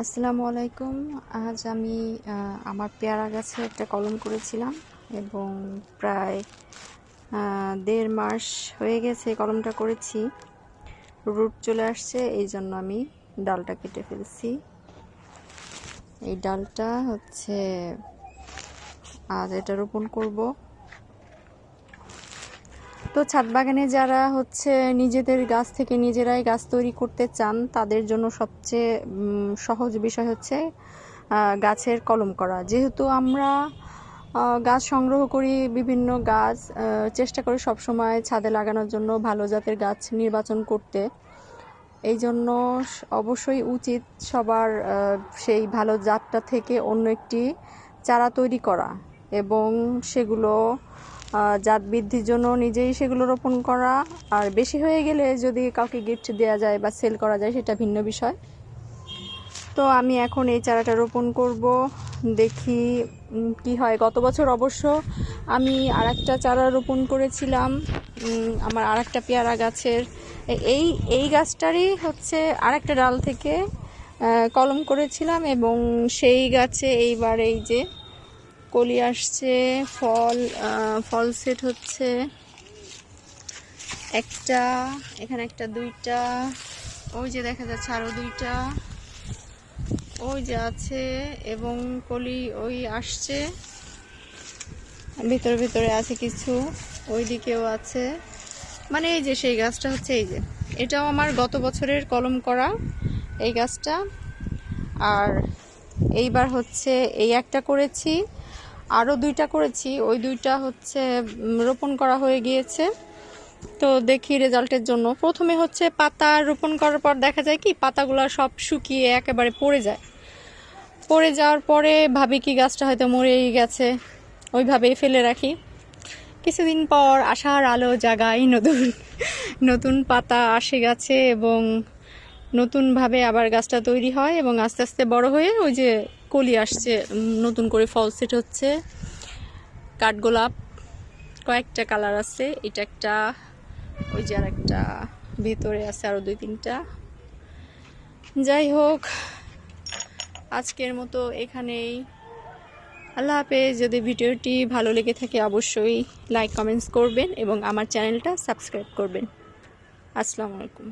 আসসালামু আলাইকুম। আজ আমি আমার পেয়ারা গাছে একটা কলম করেছিলাম এবং প্রায় ১.৫ মাস হয়ে গেছে কলমটা করেছি। রুট চলে আসছে, এই জন্য আমি ডালটা কেটে ফেলছি। এই ডালটা হচ্ছে আজ এটা রোপণ করব। তো ছাদ বাগানে যারা হচ্ছে নিজেদের গাছ থেকে নিজেরাই গাছ তৈরি করতে চান, তাদের জন্য সবচেয়ে সহজ বিষয় হচ্ছে গাছের কলম করা। যেহেতু আমরা গাছ সংগ্রহ করি, বিভিন্ন গাছ চেষ্টা করি সবসময় ছাদে লাগানোর জন্য ভালো জাতের গাছ নির্বাচন করতে। এই জন্য অবশ্যই উচিত সবার সেই ভালো জাতটা থেকে অন্য একটি চারা তৈরি করা এবং সেগুলো জাত বৃদ্ধির জন্য নিজেই সেগুলো রোপণ করা। আর বেশি হয়ে গেলে যদি কাউকে গিফট দেওয়া যায় বা সেল করা যায়, সেটা ভিন্ন বিষয়। তো আমি এখন এই চারাটা রোপণ করব, দেখি কি হয়। গত বছর অবশ্য আমি আরেকটা চারা রোপণ করেছিলাম আমার আরেকটা পেয়ারা গাছের। এই গাছটারই হচ্ছে আরেকটা ডাল থেকে কলম করেছিলাম এবং সেই গাছে এইবার এই যে কলি আসছে, ফল সেট হচ্ছে। একটা, এখানে একটা, দুইটা, ওই যে দেখা যাচ্ছে আরো দুইটা, ওই যে আছে, এবং কলি ওই আসছে, ভিতরে ভিতরে আছে কিছু, ওই দিকেও আছে। মানে এই যে সেই গাছটা হচ্ছে এই যে, এটাও আমার গত বছরের কলম করা এই গাছটা। আর এইবার হচ্ছে এই একটা করেছি, আরও দুইটা করেছি, ওই দুইটা হচ্ছে রোপণ করা হয়ে গিয়েছে। তো দেখি রেজাল্টের জন্য প্রথমে হচ্ছে পাতা রোপণ করার পর দেখা যায় কি পাতাগুলো সব শুকিয়ে একেবারে পড়ে যাওয়ার পরে ভাবি কি গাছটা হয়তো মরেই গেছে, ওইভাবেই ফেলে রাখি। কিছুদিন পর আশার আলো জাগায়, নতুন পাতা আসে গাছে এবং নতুনভাবে আবার গাছটা তৈরি হয় এবং আস্তে আস্তে বড় হয়ে ওই যে কলি আসছে, নতুন করে ফল সেট হচ্ছে। কাঠগোলাপ কয়েকটা কালার আছে, এটা একটা, ওই যে আর একটা ভিতরে আছে আরও 2-3টা। যাই হোক, আজকের মতো এখানেই। আল্লাহ হাফেজ। যদি ভিডিওটি ভালো লেগে থাকে অবশ্যই লাইক কমেন্টস করবেন এবং আমার চ্যানেলটা সাবস্ক্রাইব করবেন। আসসালামু আলাইকুম।